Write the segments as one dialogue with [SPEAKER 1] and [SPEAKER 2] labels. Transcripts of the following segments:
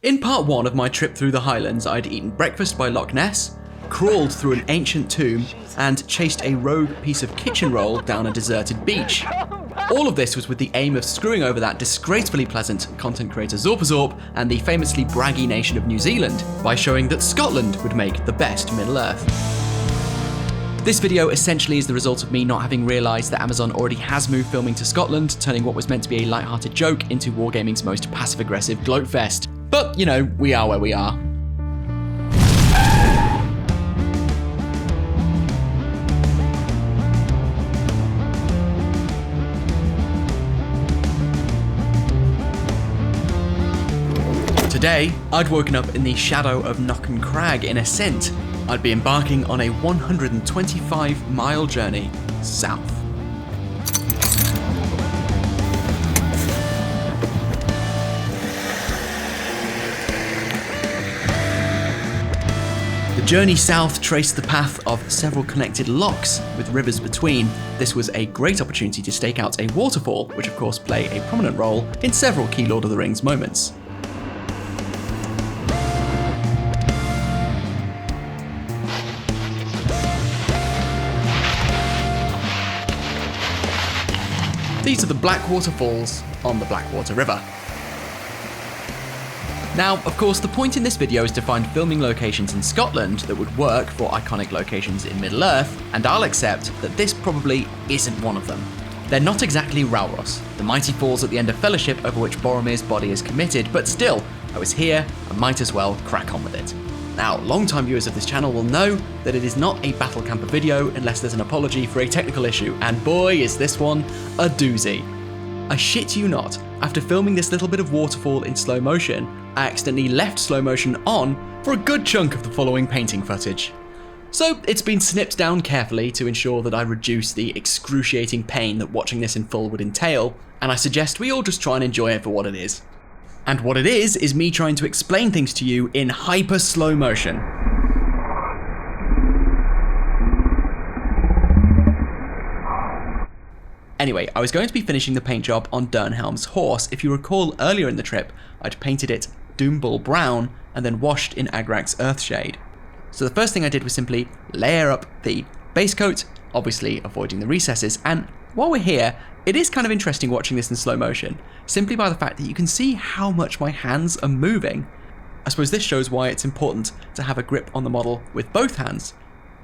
[SPEAKER 1] In part 1 of my trip through the Highlands, I'd eaten breakfast by Loch Ness, crawled through an ancient tomb, and chased a rogue piece of kitchen roll down a deserted beach. All of this was with the aim of screwing over that disgracefully pleasant content creator Zorpazorp and the famously braggy nation of New Zealand by showing that Scotland would make the best Middle-earth. This video essentially is the result of me not having realised that Amazon already has moved filming to Scotland, turning what was meant to be a light-hearted joke into wargaming's most passive-aggressive gloat fest. But, you know, we are where we are. Today, I'd woken up in the shadow of Knocken Crag in Ascent. I'd be embarking on a 125-mile journey south. The journey south traced the path of several connected lochs with rivers between. This was a great opportunity to stake out a waterfall, which of course play a prominent role in several key Lord of the Rings moments. These are the Black Waterfalls on the Blackwater River. Now, of course, the point in this video is to find filming locations in Scotland that would work for iconic locations in Middle-earth, and I'll accept that this probably isn't one of them. They're not exactly Rauros, the mighty falls at the end of Fellowship over which Boromir's body is committed, but still, I was here, I might as well crack on with it. Now, long-time viewers of this channel will know that it is not a battle camper video unless there's an apology for a technical issue, and boy is this one a doozy. I shit you not, after filming this little bit of waterfall in slow motion, I accidentally left slow motion on for a good chunk of the following painting footage. So it's been snipped down carefully to ensure that I reduce the excruciating pain that watching this in full would entail, and I suggest we all just try and enjoy it for what it is. And what it is me trying to explain things to you in hyper slow motion. Anyway, I was going to be finishing the paint job on Dernhelm's horse. If you recall earlier in the trip, I'd painted it Doombull brown and then washed in Agrac's Earthshade. So the first thing I did was simply layer up the base coat, obviously avoiding the recesses, and while we're here, it is kind of interesting watching this in slow motion, simply by the fact that you can see how much my hands are moving. I suppose this shows why it's important to have a grip on the model with both hands.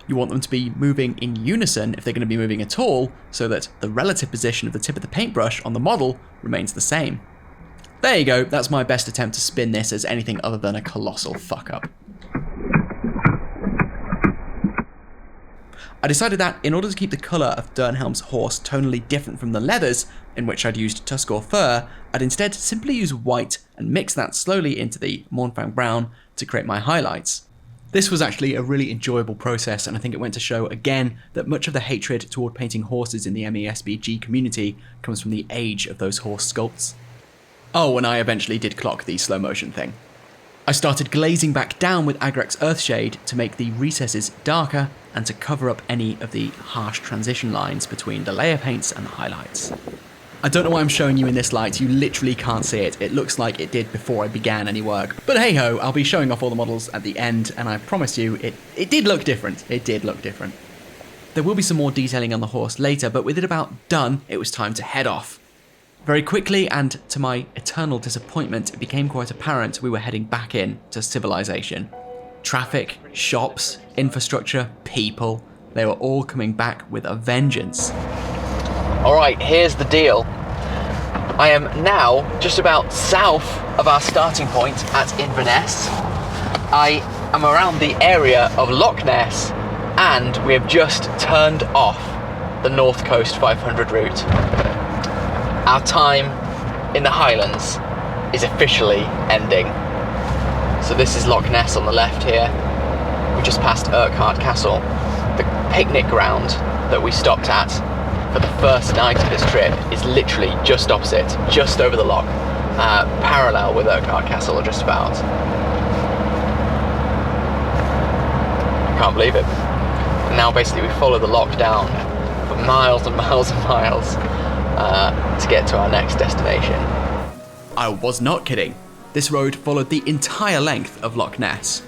[SPEAKER 1] You want them to be moving in unison if they're going to be moving at all, so that the relative position of the tip of the paintbrush on the model remains the same. There you go, that's my best attempt to spin this as anything other than a colossal fuck up. I decided that in order to keep the colour of Dernhelm's horse tonally different from the leathers, in which I'd used tusk or fur, I'd instead simply use white and mix that slowly into the Mournfang brown to create my highlights. This was actually a really enjoyable process, and I think it went to show again that much of the hatred toward painting horses in the MESBG community comes from the age of those horse sculpts. Oh, and I eventually did clock the slow motion thing. I started glazing back down with Agrac's Earthshade to make the recesses darker and to cover up any of the harsh transition lines between the layer paints and the highlights. I don't know why I'm showing you in this light, you literally can't see it. It looks like it did before I began any work. But hey ho, I'll be showing off all the models at the end, and I promise you, it did look different. It did look different. There will be some more detailing on the horse later, but with it about done, it was time to head off. Very quickly, and to my eternal disappointment, it became quite apparent we were heading back in to civilization. Traffic, shops, infrastructure, people, they were all coming back with a vengeance. Alright, here's the deal. I am now just about south of our starting point at Inverness. I am around the area of Loch Ness, and we have just turned off the North Coast 500 route. Our time in the Highlands is officially ending. So this is Loch Ness on the left here. We just passed Urquhart Castle. The picnic ground that we stopped at for the first night of this trip is literally just opposite, just over the loch, parallel with Urquhart Castle, just about. I can't believe it. And now basically we follow the loch down for miles and miles and miles to get to our next destination. I was not kidding. This road followed the entire length of Loch Ness.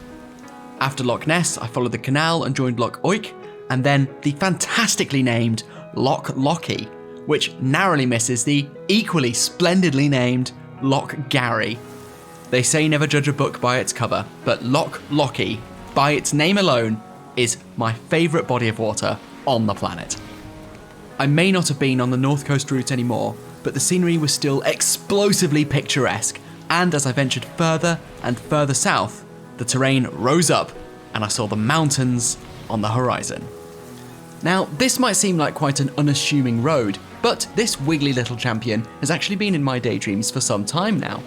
[SPEAKER 1] After Loch Ness, I followed the canal and joined Loch Oik, and then the fantastically named Loch Lochy, which narrowly misses the equally splendidly named Loch Garry. They say never judge a book by its cover, but Loch Lochy, by its name alone, is my favourite body of water on the planet. I may not have been on the North Coast route anymore, but the scenery was still explosively picturesque, and as I ventured further and further south, the terrain rose up and I saw the mountains on the horizon. Now, this might seem like quite an unassuming road, but this wiggly little champion has actually been in my daydreams for some time now.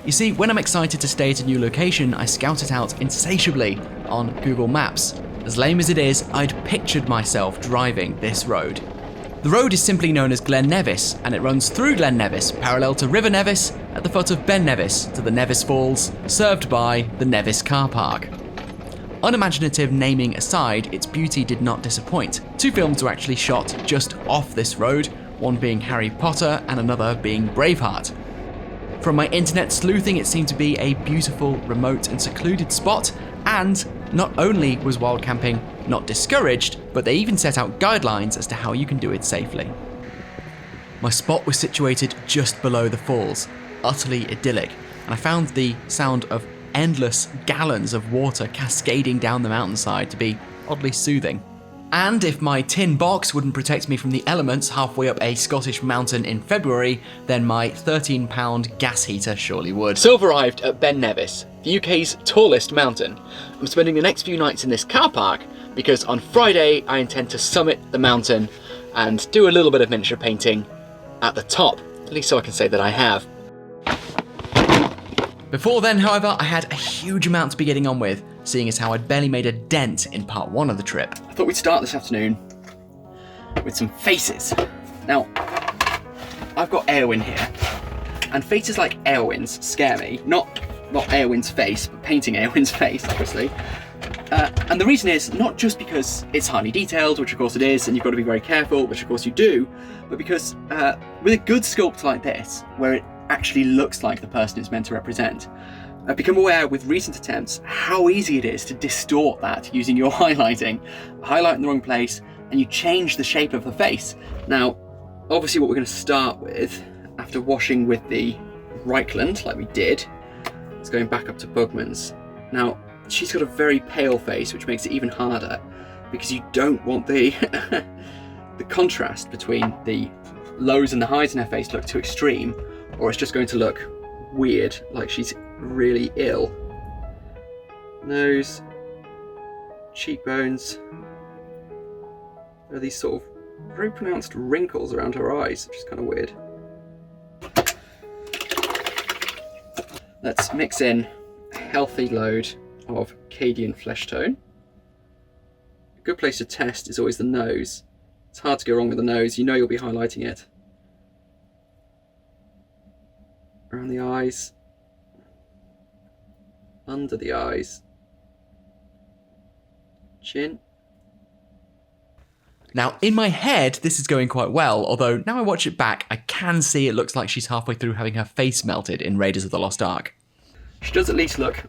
[SPEAKER 1] You see, when I'm excited to stay at a new location, I scout it out insatiably on Google Maps. As lame as it is, I'd pictured myself driving this road. The road is simply known as Glen Nevis, and it runs through Glen Nevis, parallel to River Nevis, at the foot of Ben Nevis, to the Nevis Falls, served by the Nevis car park. Unimaginative naming aside, its beauty did not disappoint. 2 films were actually shot just off this road, one being Harry Potter and another being Braveheart. From my internet sleuthing, it seemed to be a beautiful, remote and secluded spot, and not only was wild camping not discouraged, but they even set out guidelines as to how you can do it safely. My spot was situated just below the falls, utterly idyllic, and I found the sound of endless gallons of water cascading down the mountainside to be oddly soothing. And if my tin box wouldn't protect me from the elements halfway up a Scottish mountain in February, then my 13-pound gas heater surely would. So I've arrived at Ben Nevis, the UK's tallest mountain. I'm spending the next few nights in this car park because on Friday I intend to summit the mountain and do a little bit of miniature painting at the top, at least so I can say that I have. Before then, however, I had a huge amount to be getting on with, seeing as how I'd barely made a dent in part 1 of the trip. I thought we'd start this afternoon with some faces. Now, I've got Éowyn here, and faces like Éowyn's scare me. Not Éowyn's face, but painting Éowyn's face, obviously. And the reason is not just because it's highly detailed, which of course it is, and you've got to be very careful, which of course you do, but because with a good sculpt like this, where it actually looks like the person it's meant to represent, I've become aware with recent attempts how easy it is to distort that using your highlighting. Highlight in the wrong place and you change the shape of the face. Now, obviously what we're going to start with, after washing with the Reichland like we did, is going back up to Bugman's. Now, she's got a very pale face, which makes it even harder because you don't want the the contrast between the lows and the highs in her face to look too extreme, or it's just going to look weird, like she's really ill. Nose, cheekbones. There are these sort of very pronounced wrinkles around her eyes, which is kind of weird. Let's mix in a healthy load of Cadian flesh tone. A good place to test is always the nose. It's hard to go wrong with the nose, you know you'll be highlighting it. Around the eyes, under the eyes, chin. Now, in my head, this is going quite well, although now I watch it back, I can see it looks like she's halfway through having her face melted in Raiders of the Lost Ark. She does at least look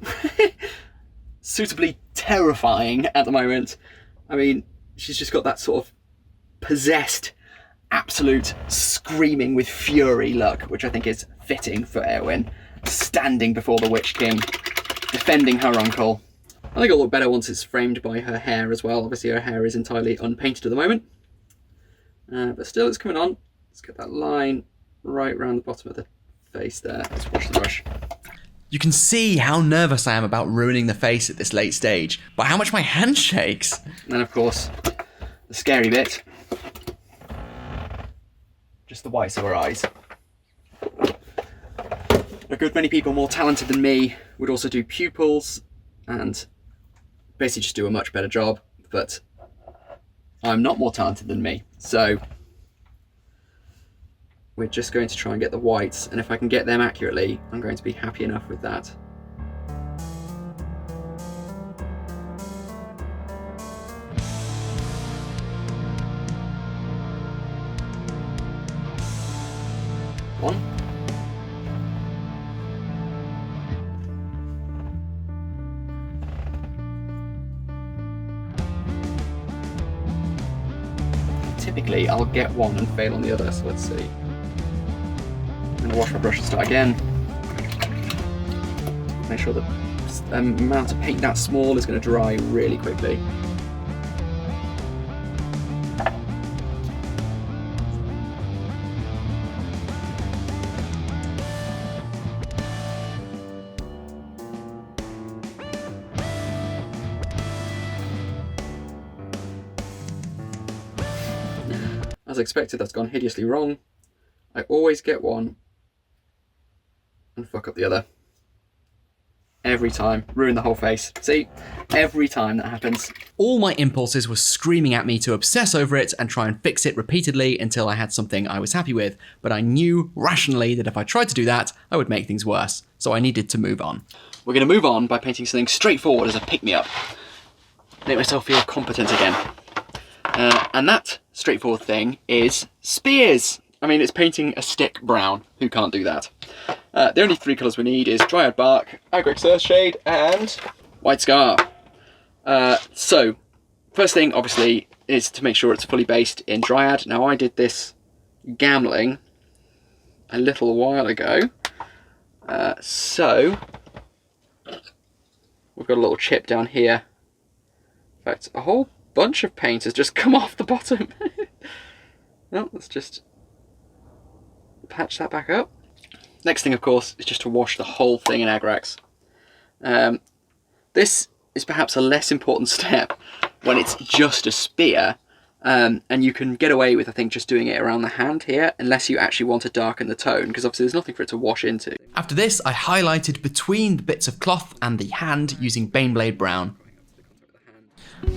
[SPEAKER 1] suitably terrifying at the moment. I mean, she's just got that sort of possessed, absolute screaming with fury look, which I think is fitting for Éowyn, standing before the Witch King, defending her uncle. I think it'll look better once it's framed by her hair as well. Obviously her hair is entirely unpainted at the moment, but still it's coming on. Let's get that line right around the bottom of the face there. Let's wash the brush. You can see how nervous I am about ruining the face at this late stage, by how much my hand shakes. And of course, the scary bit, just the whites of her eyes. A good many people more talented than me would also do pupils and basically just do a much better job, but I'm not more talented than me, so we're just going to try and get the whites, and if I can get them accurately, I'm going to be happy enough with that. One. technically I'll get one and fail on the other, so let's see. I'm going to wash my brush and start again. Make sure the amount of paint that small is going to dry really quickly. As expected, that's gone hideously wrong. I always get one and fuck up the other. Every time. Ruin the whole face. See? Every time that happens. All my impulses were screaming at me to obsess over it and try and fix it repeatedly until I had something I was happy with, but I knew rationally that if I tried to do that, I would make things worse, so I needed to move on. We're going to move on by painting something straightforward as a pick-me-up. Make myself feel competent again. And that straightforward thing is spears. I mean, it's painting a stick brown. Who can't do that? The only three colours we need is Dryad Bark, Agric Earthshade, and White Scar. So, first thing, obviously, is to make sure it's fully based in Dryad. Now, I did this gamling a little while ago. So, we've got a little chip down here. In fact, a whole bunch of paint has just come off the bottom. No, let's just patch that back up. Next thing, of course, is just to wash the whole thing in Agrax. This is perhaps a less important step when it's just a spear, and you can get away with, I think, just doing it around the hand here, unless you actually want to darken the tone, because obviously there's nothing for it to wash into. After this, I highlighted between the bits of cloth and the hand using Baneblade Brown.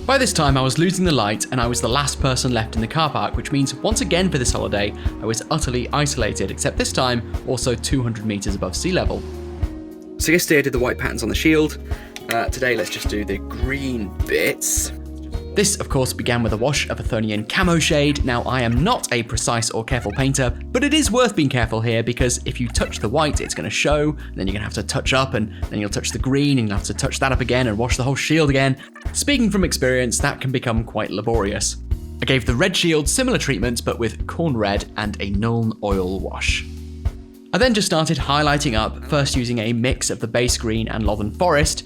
[SPEAKER 1] By this time I was losing the light and I was the last person left in the car park, which means once again for this holiday I was utterly isolated, except this time also 200 meters above sea level. So yesterday I did the white patterns on the shield. Today let's just do the green bits. This, of course, began with a wash of Athonian camo shade. Now, I am not a precise or careful painter, but it is worth being careful here because if you touch the white, it's going to show, then you're going to have to touch up, and then you'll touch the green, and you'll have to touch that up again and wash the whole shield again. Speaking from experience, that can become quite laborious. I gave the red shield similar treatment, but with corn red and a Nuln oil wash. I then just started highlighting up, first using a mix of the base green and Lothern Forest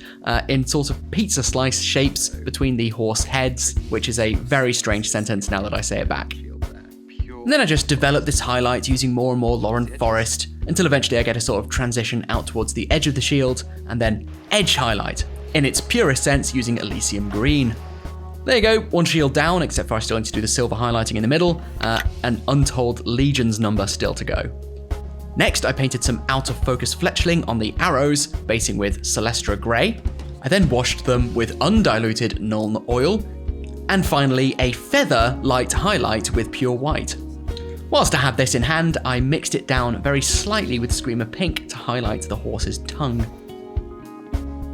[SPEAKER 1] in sort of pizza slice shapes between the horse heads, which is a very strange sentence now that I say it back. And then I just developed this highlight using more and more Lothern Forest until eventually I get a sort of transition out towards the edge of the shield and then edge highlight, in its purest sense using Elysium Green. There you go, one shield down, except for I still need to do the silver highlighting in the middle, an untold legions number still to go. Next, I painted some out-of-focus fletchling on the arrows, basing with Celestra Grey. I then washed them with undiluted Nuln oil. And finally, a feather light highlight with pure white. Whilst I had this in hand, I mixed it down very slightly with Screamer Pink to highlight the horse's tongue.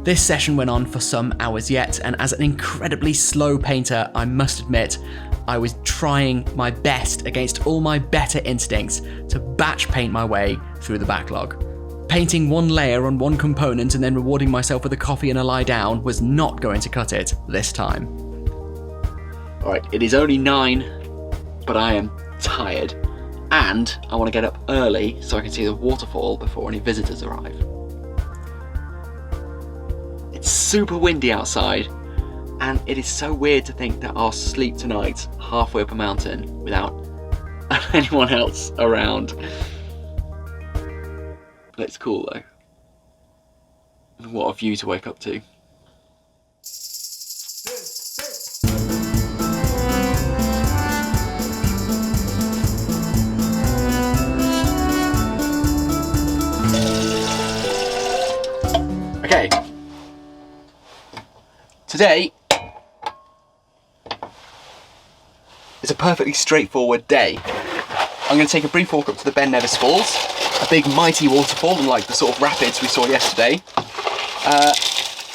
[SPEAKER 1] This session went on for some hours yet, and as an incredibly slow painter, I must admit, I was trying my best against all my better instincts to batch paint my way through the backlog. Painting one layer on one component and then rewarding myself with a coffee and a lie down was not going to cut it this time. Alright, it is only 9, but I am tired. And I want to get up early so I can see the waterfall before any visitors arrive. It's super windy outside. And it is so weird to think that I'll sleep tonight halfway up a mountain without anyone else around. But it's cool though. What a view to wake up to. Okay. Today, it's a perfectly straightforward day. I'm going to take a brief walk up to the Ben Nevis Falls, a big mighty waterfall unlike the sort of rapids we saw yesterday,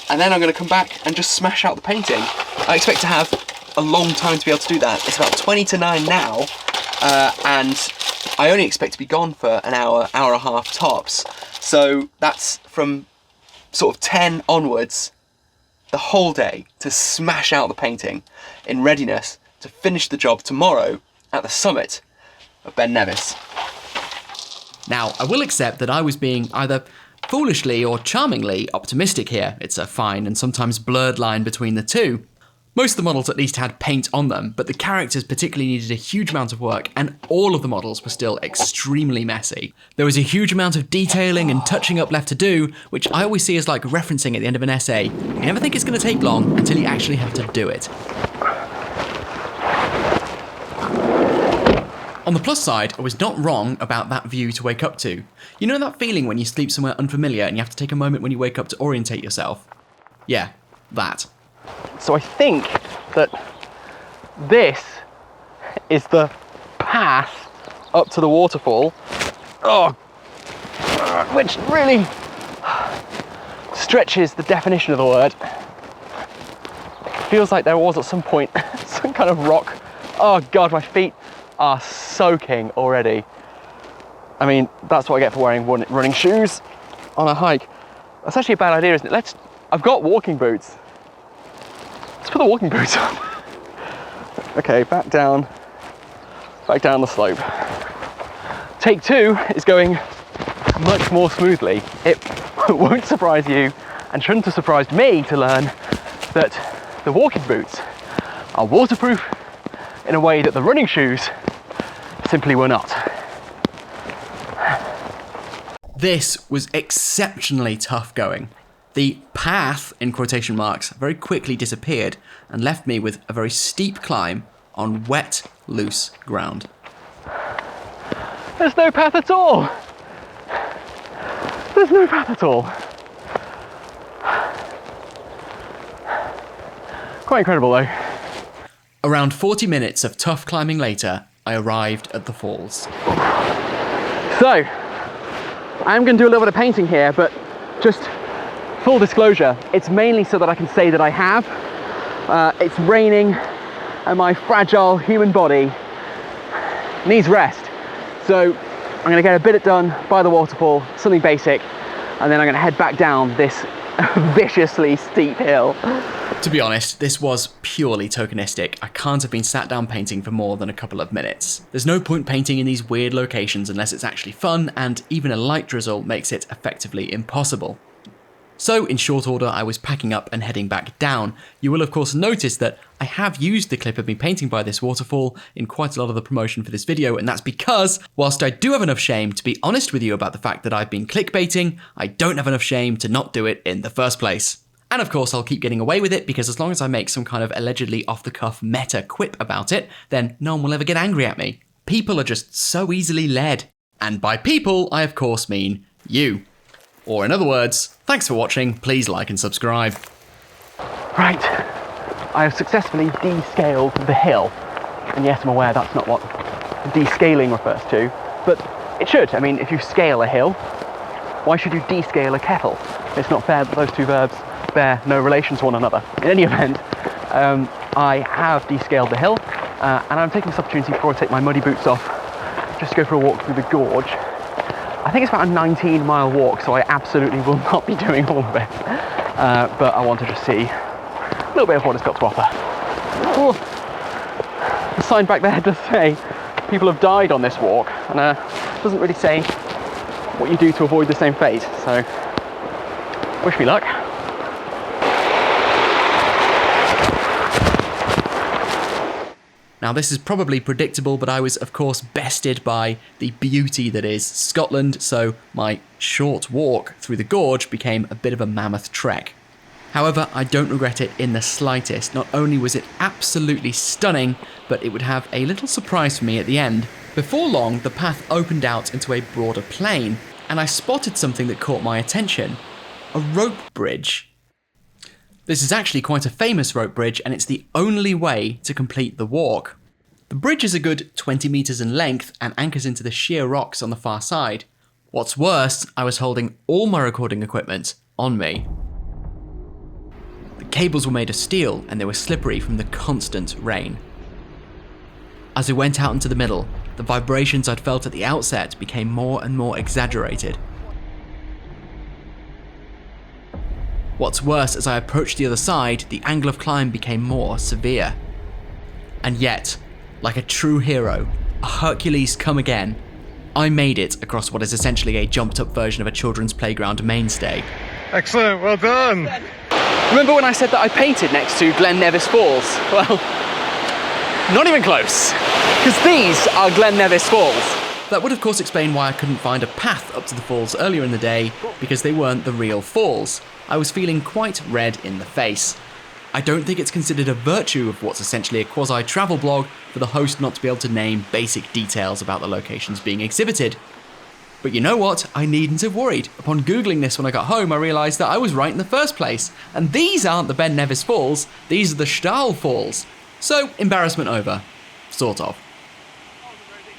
[SPEAKER 1] and then I'm going to come back and just smash out the painting. I expect to have a long time to be able to do that. It's about 20 to 9 now, and I only expect to be gone for an hour, hour and a half tops, so that's from sort of 10 onwards, the whole day to smash out the painting in readiness to finish the job tomorrow at the summit of Ben Nevis. Now, I will accept that I was being either foolishly or charmingly optimistic here. It's a fine and sometimes blurred line between the two. Most of the models at least had paint on them, but the characters particularly needed a huge amount of work, and all of the models were still extremely messy. There was a huge amount of detailing and touching up left to do, which I always see as like referencing at the end of an essay. You never think it's going to take long until you actually have to do it. On the plus side, I was not wrong about that view to wake up to. You know that feeling when you sleep somewhere unfamiliar and you have to take a moment when you wake up to orientate yourself? Yeah, that.
[SPEAKER 2] So I think that this is the path up to the waterfall, which really stretches the definition of the word. It feels like there was at some point some kind of rock. Oh God, my feet are soaking already. I mean, that's what I get for wearing running shoes on a hike. That's actually a bad idea, isn't it? I've got walking boots. Let's put the walking boots on. Okay, back down the slope. Take 2 is going much more smoothly. It won't surprise you, and shouldn't have surprised me to learn that the walking boots are waterproof in a way that the running shoes simply were not.
[SPEAKER 1] This was exceptionally tough going. The path, in quotation marks, very quickly disappeared and left me with a very steep climb on wet, loose ground.
[SPEAKER 2] There's no path at all. There's no path at all. Quite incredible though.
[SPEAKER 1] Around 40 minutes of tough climbing later, I arrived at the falls.
[SPEAKER 2] So, I'm going to do a little bit of painting here, but just full disclosure, it's mainly so that I can say that I have. It's raining and my fragile human body needs rest. So I'm going to get a bit done by the waterfall, something basic, and then I'm going to head back down this viciously steep hill.
[SPEAKER 1] To be honest, this was purely tokenistic. I can't have been sat down painting for more than a couple of minutes. There's no point painting in these weird locations unless it's actually fun, and even a light drizzle makes it effectively impossible. So, in short order, I was packing up and heading back down. You will of course notice that I have used the clip of me painting by this waterfall in quite a lot of the promotion for this video, and that's because, whilst I do have enough shame to be honest with you about the fact that I've been clickbaiting, I don't have enough shame to not do it in the first place. And of course I'll keep getting away with it, because as long as I make some kind of allegedly off-the-cuff meta quip about it, then no one will ever get angry at me. People are just so easily led. And by people, I of course mean you. Or in other words, thanks for watching, please like and subscribe.
[SPEAKER 2] Right, I have successfully descaled the hill. And yes, I'm aware that's not what descaling refers to, but it should. I mean, if you scale a hill, why should you descale a kettle? It's not fair that those two verbs bear no relation to one another. In any event, I have descaled the hill, and I'm taking this opportunity before I take my muddy boots off, just to go for a walk through the gorge. I think it's about a 19-mile walk, so I absolutely will not be doing all of it. But I want to just see a little bit of what it's got to offer. Oh, the sign back there does say people have died on this walk, and it doesn't really say what you do to avoid the same fate, so wish me luck.
[SPEAKER 1] Now this is probably predictable, but I was of course bested by the beauty that is Scotland, so my short walk through the gorge became a bit of a mammoth trek. However, I don't regret it in the slightest. Not only was it absolutely stunning, but it would have a little surprise for me at the end. Before long, the path opened out into a broader plain, and I spotted something that caught my attention. A rope bridge. This is actually quite a famous rope bridge, and it's the only way to complete the walk. The bridge is a good 20 meters in length and anchors into the sheer rocks on the far side. What's worse, I was holding all my recording equipment on me. The cables were made of steel and they were slippery from the constant rain. As we went out into the middle, the vibrations I'd felt at the outset became more and more exaggerated. What's worse, as I approached the other side, the angle of climb became more severe. And yet, Like a true hero, a Hercules come again, I made it across what is essentially a jumped up version of a children's playground mainstay.
[SPEAKER 3] Excellent, well done.
[SPEAKER 2] Remember when I said that I painted next to Glen Nevis Falls? Well, not even close, because these are Glen Nevis Falls.
[SPEAKER 1] That would of course explain why I couldn't find a path up to the falls earlier in the day, because they weren't the real falls. I was feeling quite red in the face. I don't think it's considered a virtue of what's essentially a quasi-travel blog for the host not to be able to name basic details about the locations being exhibited. But you know what? I needn't have worried. Upon googling this when I got home, I realised that I was right in the first place. And these aren't the Ben Nevis Falls, these are the Stahl Falls. So, embarrassment over. Sort of.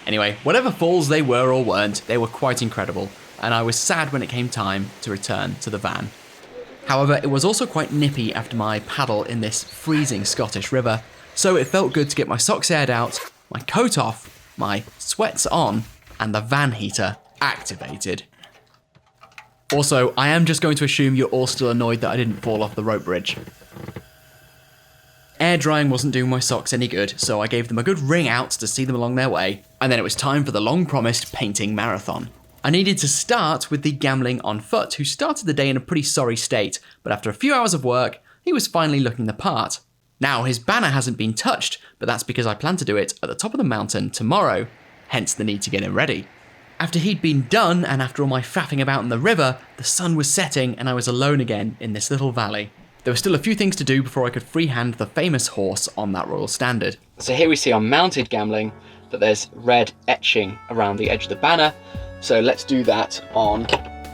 [SPEAKER 1] Anyway, whatever falls they were or weren't, they were quite incredible, and I was sad when it came time to return to the van. However, it was also quite nippy after my paddle in this freezing Scottish river, so it felt good to get my socks aired out, my coat off, my sweats on, and the van heater activated. Also, I am just going to assume you're all still annoyed that I didn't fall off the rope bridge. Air drying wasn't doing my socks any good, so I gave them a good wring out to see them along their way, and then it was time for the long-promised painting marathon. I needed to start with the gambling on foot, who started the day in a pretty sorry state, but after a few hours of work, he was finally looking the part. Now, his banner hasn't been touched, but that's because I plan to do it at the top of the mountain tomorrow, hence the need to get him ready. After he'd been done, and after all my faffing about in the river, the sun was setting and I was alone again in this little valley. There were still a few things to do before I could freehand the famous horse on that royal standard.
[SPEAKER 2] So here we see on mounted gambling that there's red etching around the edge of the banner. So let's do that on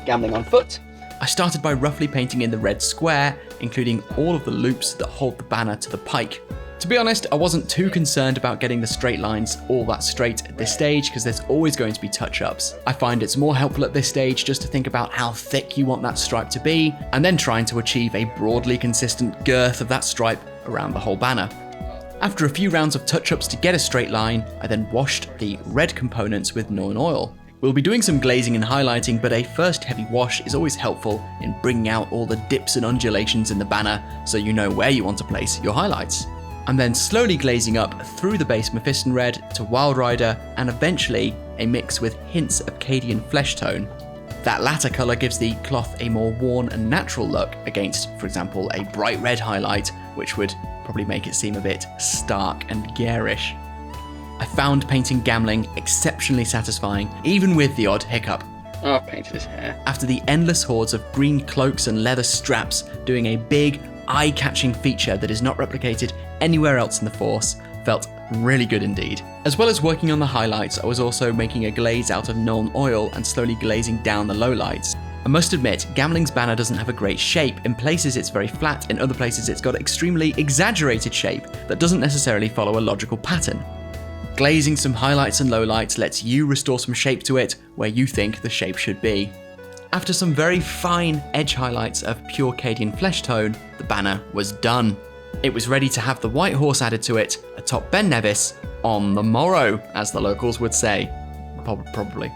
[SPEAKER 2] gambling on foot.
[SPEAKER 1] I started by roughly painting in the red square, including all of the loops that hold the banner to the pike. To be honest, I wasn't too concerned about getting the straight lines all that straight at this stage, because there's always going to be touch-ups. I find it's more helpful at this stage just to think about how thick you want that stripe to be, and then trying to achieve a broadly consistent girth of that stripe around the whole banner. After a few rounds of touch-ups to get a straight line, I then washed the red components with Norn oil. We'll be doing some glazing and highlighting, but a first heavy wash is always helpful in bringing out all the dips and undulations in the banner so you know where you want to place your highlights. I'm then slowly glazing up through the base Mephiston Red to Wild Rider, and eventually a mix with hints of Cadian Flesh Tone. That latter colour gives the cloth a more worn and natural look against, for example, a bright red highlight, which would probably make it seem a bit stark and garish. I found painting Gamling exceptionally satisfying, even with the odd hiccup.
[SPEAKER 2] Oh, I've painted his hair.
[SPEAKER 1] After the endless hordes of green cloaks and leather straps doing a big, eye-catching feature that is not replicated anywhere else in the Force, felt really good indeed. As well as working on the highlights, I was also making a glaze out of Norn oil and slowly glazing down the lowlights. I must admit, Gamling's banner doesn't have a great shape. In places it's very flat, in other places it's got extremely exaggerated shape that doesn't necessarily follow a logical pattern. Glazing some highlights and lowlights lets you restore some shape to it where you think the shape should be. After some very fine edge highlights of pure Cadian Flesh Tone, the banner was done. It was ready to have the white horse added to it, atop Ben Nevis, on the morrow, as the locals would say. Probably.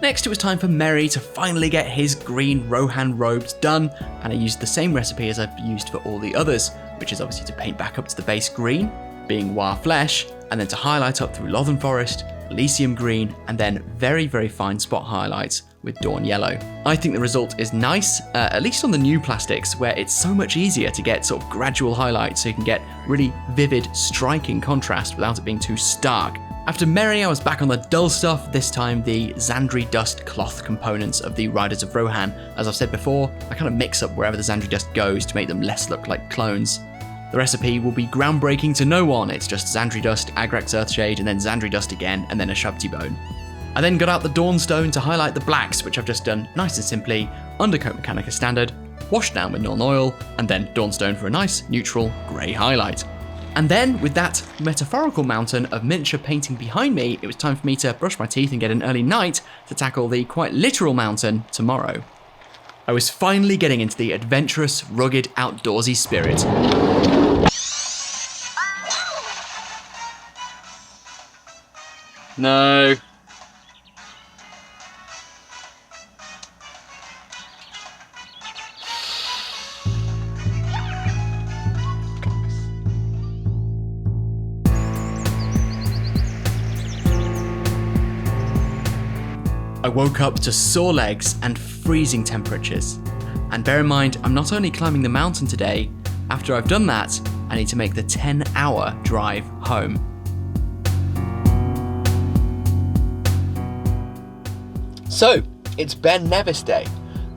[SPEAKER 1] Next, it was time for Merry to finally get his green Rohan robes done, and I used the same recipe as I've used for all the others, which is obviously to paint back up to the base green, being War Flesh, and then to highlight up through Lothern Forest, Elysium Green, and then very, very fine spot highlights with Dawn Yellow. I think the result is nice, at least on the new plastics, where it's so much easier to get sort of gradual highlights so you can get really vivid, striking contrast without it being too stark. After Merry, I was back on the dull stuff, this time the Xandri Dust cloth components of the Riders of Rohan. As I've said before, I kind of mix up wherever the Xandri Dust goes to make them less look like clones. The recipe will be groundbreaking to no one, it's just Xandri Dust, Agrax Earthshade, and then Xandri Dust again, and then a Shabti Bone. I then got out the Dawnstone to highlight the blacks, which I've just done nice and simply, Undercoat Mechanica Standard, washed down with Norn oil, and then Dawnstone for a nice, neutral, grey highlight. And then, with that metaphorical mountain of miniature painting behind me, it was time for me to brush my teeth and get an early night to tackle the quite literal mountain tomorrow. I was finally getting into the adventurous, rugged, outdoorsy spirit.
[SPEAKER 2] No.
[SPEAKER 1] woke up to sore legs and freezing temperatures. And bear in mind, I'm not only climbing the mountain today, after I've done that, I need to make the 10-hour drive home.
[SPEAKER 4] So, it's Ben Nevis Day,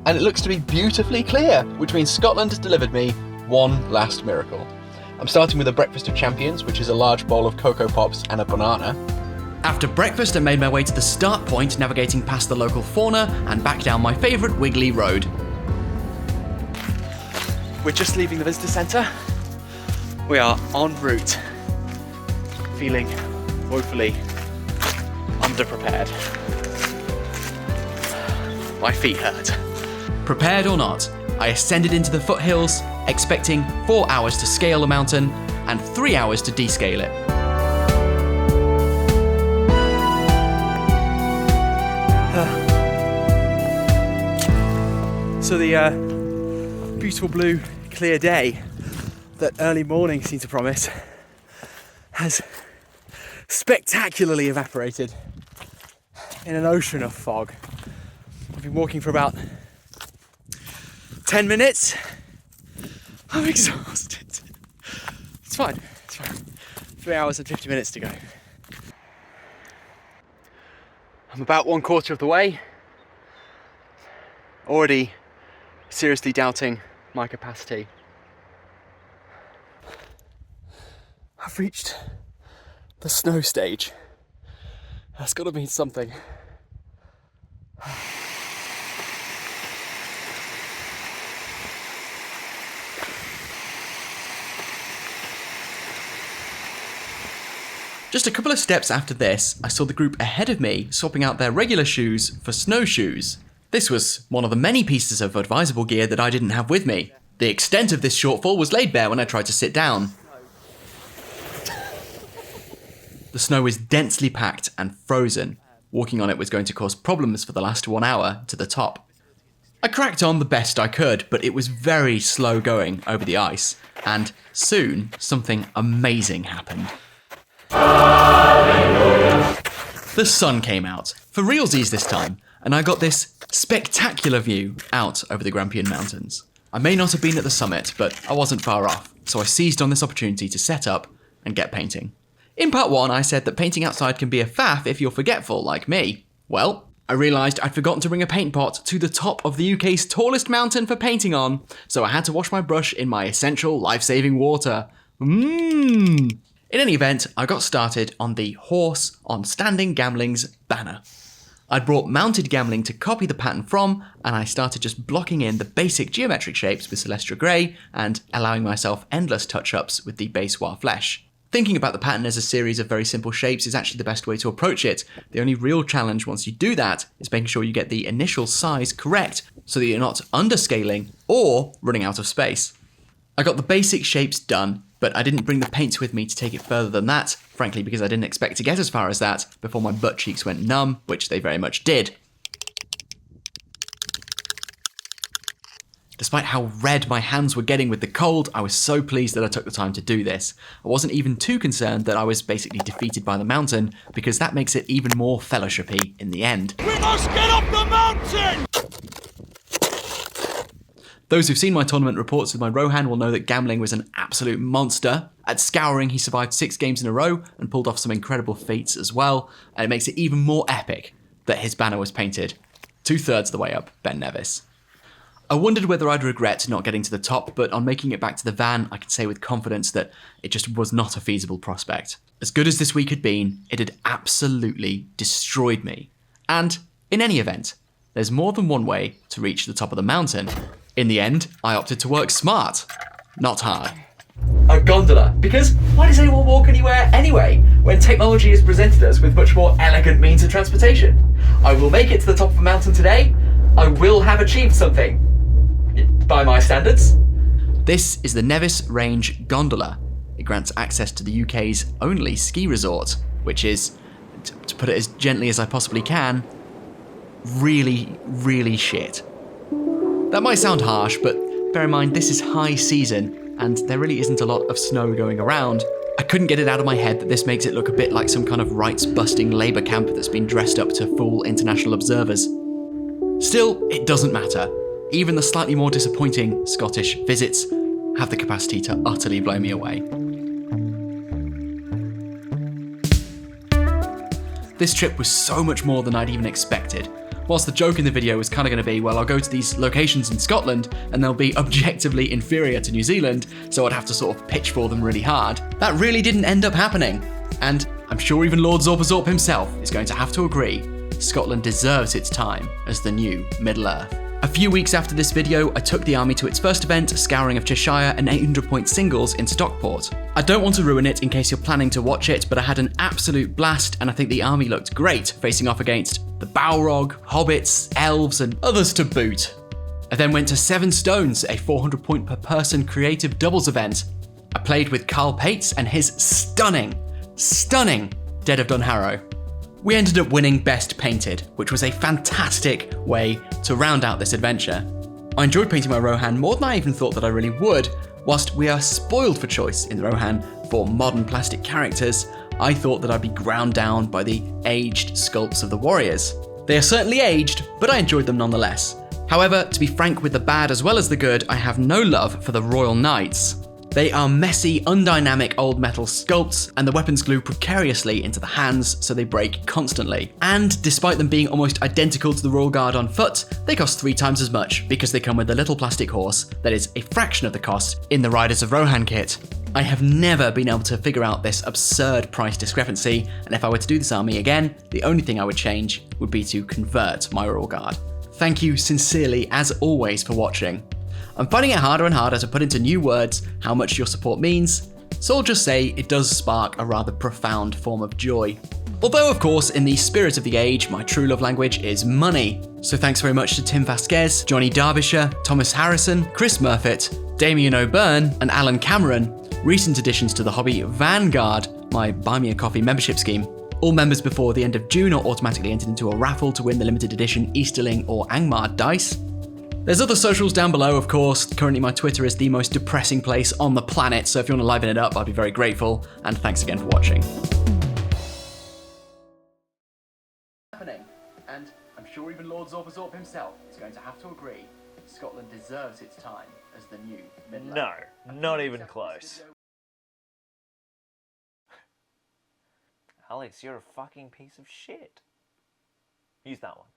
[SPEAKER 4] and it looks to be beautifully clear, which means Scotland has delivered me one last miracle. I'm starting with a breakfast of champions, which is a large bowl of Cocoa Pops and a banana.
[SPEAKER 1] After breakfast, I made my way to the start point, navigating past the local fauna and back down my favourite wiggly road.
[SPEAKER 2] We're just leaving the visitor centre. We are en route. Feeling woefully underprepared. My feet hurt.
[SPEAKER 1] Prepared or not, I ascended into the foothills, expecting 4 hours to scale the mountain and 3 hours to descale it.
[SPEAKER 2] So the beautiful blue, clear day that early morning seemed to promise has spectacularly evaporated in an ocean of fog. I've been walking for about 10 minutes. I'm exhausted. It's fine. 3 hours and 50 minutes to go. I'm about 1/4 of the way. Already seriously doubting my capacity. I've reached the snow stage. That's got to mean something.
[SPEAKER 1] Just a couple of steps after this, I saw the group ahead of me swapping out their regular shoes for snowshoes. This was one of the many pieces of advisable gear that I didn't have with me. The extent of this shortfall was laid bare when I tried to sit down. The snow was densely packed and frozen. Walking on it was going to cause problems for the last 1 hour to the top. I cracked on the best I could, but it was very slow going over the ice, and soon something amazing happened. The sun came out, for realsies this time, and I got this spectacular view out over the Grampian Mountains. I may not have been at the summit, but I wasn't far off, so I seized on this opportunity to set up and get painting. In part 1, I said that painting outside can be a faff if you're forgetful, like me. Well, I realised I'd forgotten to bring a paint pot to the top of the UK's tallest mountain for painting on, so I had to wash my brush in my essential life-saving water. In any event, I got started on the Horse on Standing Gamling's banner. I'd brought mounted Gamling to copy the pattern from, and I started just blocking in the basic geometric shapes with Celestra Grey and allowing myself endless touch-ups with the base War Flesh. Thinking about the pattern as a series of very simple shapes is actually the best way to approach it. The only real challenge once you do that is making sure you get the initial size correct so that you're not underscaling or running out of space. I got the basic shapes done, but I didn't bring the paints with me to take it further than that, frankly because I didn't expect to get as far as that before my butt cheeks went numb, which they very much did. Despite how red my hands were getting with the cold, I was so pleased that I took the time to do this. I wasn't even too concerned that I was basically defeated by the mountain, because that makes it even more fellowshipy in the end.
[SPEAKER 5] We must get up the mountain!
[SPEAKER 1] Those who've seen my tournament reports with my Rohan will know that Gamling was an absolute monster. At Scouring, he survived 6 games in a row and pulled off some incredible feats as well, and it makes it even more epic that his banner was painted 2/3 of the way up Ben Nevis. I wondered whether I'd regret not getting to the top, but on making it back to the van, I can say with confidence that it just was not a feasible prospect. As good as this week had been, it had absolutely destroyed me. And, in any event, there's more than one way to reach the top of the mountain. In the end, I opted to work smart, not hard.
[SPEAKER 6] A gondola, because why does anyone walk anywhere anyway, when technology has presented us with much more elegant means of transportation? I will make it to the top of the mountain today. I will have achieved something. By my standards.
[SPEAKER 1] This is the Nevis Range Gondola. It grants access to the UK's only ski resort, which is, to put it as gently as I possibly can, really, really shit. That might sound harsh, but bear in mind this is high season, and there really isn't a lot of snow going around, I couldn't get it out of my head that this makes it look a bit like some kind of rights-busting Labour camp that's been dressed up to fool international observers. Still, it doesn't matter. Even the slightly more disappointing Scottish visits have the capacity to utterly blow me away. This trip was so much more than I'd even expected. Whilst the joke in the video was kind of going to be, well, I'll go to these locations in Scotland and they'll be objectively inferior to New Zealand, so I'd have to sort of pitch for them really hard. That really didn't end up happening. And I'm sure even Lord Zorpazorp himself is going to have to agree, Scotland deserves its time as the new Middle-earth. A few weeks after this video, I took the army to its first event, a scouring of Cheshire and 800-point singles in Stockport. I don't want to ruin it in case you're planning to watch it, but I had an absolute blast and I think the army looked great, facing off against the Balrog, hobbits, elves and others to boot. I then went to Seven Stones, a 400-point per person creative doubles event. I played with Carl Pates and his stunning Dead of Dunharrow. We ended up winning Best Painted, which was a fantastic way to round out this adventure. I enjoyed painting my Rohan more than I even thought that I really would. Whilst we are spoiled for choice in the Rohan for modern plastic characters, I thought that I'd be ground down by the aged sculpts of the warriors. They are certainly aged, but I enjoyed them nonetheless. However, to be frank with the bad as well as the good, I have no love for the Royal Knights. They are messy, undynamic old metal sculpts, and the weapons glue precariously into the hands so they break constantly. And despite them being almost identical to the Royal Guard on foot, they cost 3 times as much because they come with a little plastic horse that is a fraction of the cost in the Riders of Rohan kit. I have never been able to figure out this absurd price discrepancy, and if I were to do this army again, the only thing I would change would be to convert my Royal Guard. Thank you sincerely, as always, for watching. I'm finding it harder and harder to put into new words how much your support means, so I'll just say it does spark a rather profound form of joy. Although, of course, in the spirit of the age, my true love language is money. So thanks very much to Tim Vasquez, Johnny Derbyshire, Thomas Harrison, Chris Murfitt, Damien O'Byrne, and Alan Cameron. Recent additions to the hobby, Vanguard, my Buy Me a Coffee membership scheme. All members before the end of June are automatically entered into a raffle to win the limited edition Easterling or Angmar dice. There's other socials down below, of course. Currently my Twitter is the most depressing place on the planet, so if you want to liven it up, I'd be very grateful, and thanks again for watching. And I'm sure even Lord Zorpazorp himself is going to have to agree, Scotland deserves its time as the new Middle-earth.
[SPEAKER 7] No, not even close. Alex, you're a fucking piece of shit. Use that one.